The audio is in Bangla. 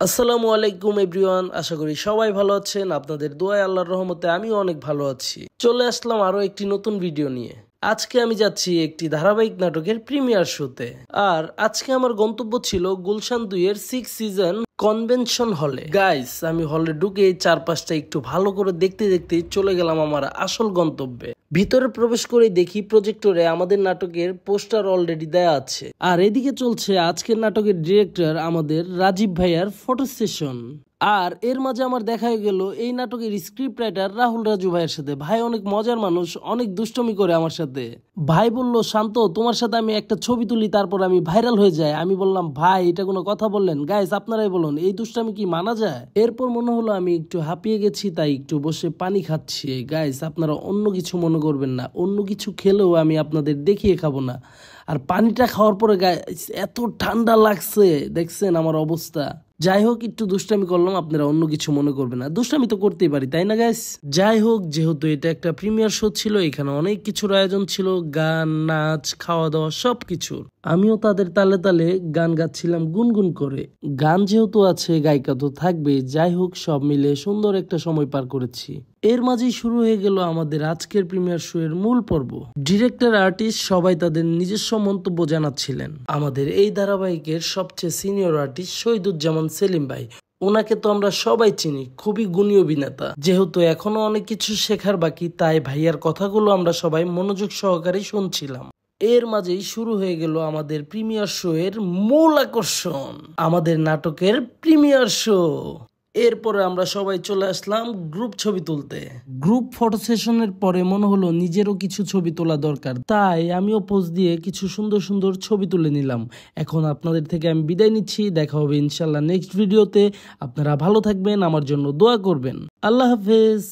আসসালামু আলাইকুম এভরিওয়ান, আশা করি সবাই ভালো আছেন। আপনাদের দোয়ায় আল্লাহর রহমতে আমিও অনেক ভালো আছি। চলে আসলাম আরো একটি নতুন ভিডিও নিয়ে। আজকে আমি যাচ্ছি একটি ধারাবাহিক নাটকের প্রিমিয়ার শোতে। আর আজকে আমার গন্তব্য ছিল গুলশান 2 এর 6 সিজন কনভেনশন হলে। গাইস, আমি হলে ঢুকে চারপাশটা একটু ভালো করে দেখতে দেখতে চলে গেলাম আমার আসল গন্তব্যে। ভিতরে প্রবেশ করে দেখি প্রজেক্টরে আমাদের নাটকের পোস্টার অলরেডি দেয়া আছে। আর এদিকে চলছে আজকের নাটকের ডিরেক্টর আমাদের রাজীব ভাইয়ার ফটো সেশন। আর এর মাঝে আমার দেখা গেল এই নাটকের স্ক্রিপ্ট রাইটার রাহুল রাজু ভাইয়ের সাথে। ভাই অনেক মজার মানুষ, অনেক দুষ্টমি করে আমার সাথে। ভাই বলল, শান্ত, তোমার সাথে আমি একটা ছবি তুলি, তারপর আমি ভাইরাল হয়ে যাই। আমি বললাম, ভাই এটা কোনো কথা বললেন? গাইস, আপনারাই বলুন, এই দুষ্টামি কি মানা যায়? এরপর মনে হলো আমি একটু হাঁপিয়ে গেছি, তাই একটু বসে পানি খাচ্ছি। গাইস, আপনারা অন্য কিছু মনে করবেন না, অন্য কিছু খেলেও আমি আপনাদের দেখিয়ে খাবো না। আর পানিটা খাওয়ার পরে গাইস এত ঠান্ডা লাগছে, দেখছেন আমার অবস্থা। যাই হোক, একটু দুষ্টামি করলাম, আপনারা অন্য কিছু মনে করবেন না। দুষ্টামি তো করতেই পারি, তাই না গাইস? যাই হোক, যেহেতু এটা একটা প্রিমিয়ার শো ছিল, এখানে অনেক কিছুর আয়োজন ছিল, গান, নাচ, খাওয়া দাওয়া সবকিছুর। আমিও তাদের তালে তালে গান গাচ্ছিলাম গুনগুন করে। গান যেহেতু আছে, গায়িকা তো থাকবেই। যাই হোক, সব মিলে সুন্দর একটা সময় পার করেছি। এর মাঝেই শুরু হয়ে গেল আমাদের আজকের প্রিমিয়ার শো এর মূল পর্ব। ডিরেক্টর, আর্টিস্ট সবাই তাদের নিজস্ব মন্তব্য জানাচ্ছিলেন। আমাদের এই ধারাবাহিকের সবচেয়ে সিনিয়র আর্টিস্ট শহীদুজ্জামান সেলিম ভাই। ওনাকে তো আমরা সবাই চিনি, খুবই গুণী অভিনেতা। যেহেতু এখনো অনেক কিছু শেখার বাকি, তাই ভাইয়ার কথাগুলো আমরা সবাই মনোযোগ সহকারে শুনছিলাম। এর মাঝেই শুরু হয়ে গেল আমাদের প্রিমিয়ার শো এর মূল আকর্ষণ, আমাদের নাটকের প্রিমিয়ার শো। এরপরে আমরা সবাই চলে আসলাম গ্রুপ ছবি তুলতে। গ্রুপ ফটো সেশনের পরে মনে হলো নিজেরও কিছু ছবি তোলা দরকার, তাই আমিও পোজ দিয়ে কিছু সুন্দর সুন্দর ছবি তুলে নিলাম। এখন আপনাদের থেকে আমি বিদায় নিচ্ছি, দেখা হবে ইনশাল্লাহ নেক্সট ভিডিওতে। আপনারা ভালো থাকবেন, আমার জন্য দোয়া করবেন। আল্লাহ হাফেজ।